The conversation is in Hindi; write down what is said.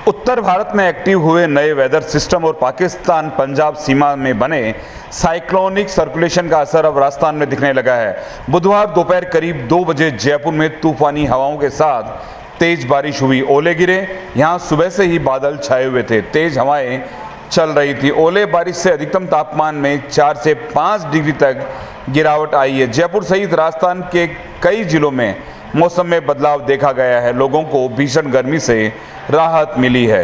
उत्तर भारत में एक्टिव हुए नए वेदर सिस्टम और पाकिस्तान पंजाब सीमा में बने साइक्लोनिक सर्कुलेशन का असर अब राजस्थान में दिखने लगा है। बुधवार दोपहर करीब 2 बजे जयपुर में तूफानी हवाओं के साथ तेज बारिश हुई। ओले गिरे। यहां सुबह से ही बादल छाए हुए थे, तेज हवाएं चल रही थी। ओले बारिश से अधिकतम तापमान में 4 से 5 डिग्री तक गिरावट आई है। जयपुर सहित राजस्थान के कई जिलों में मौसम में बदलाव देखा गया है। लोगों को भीषण गर्मी से राहत मिली है।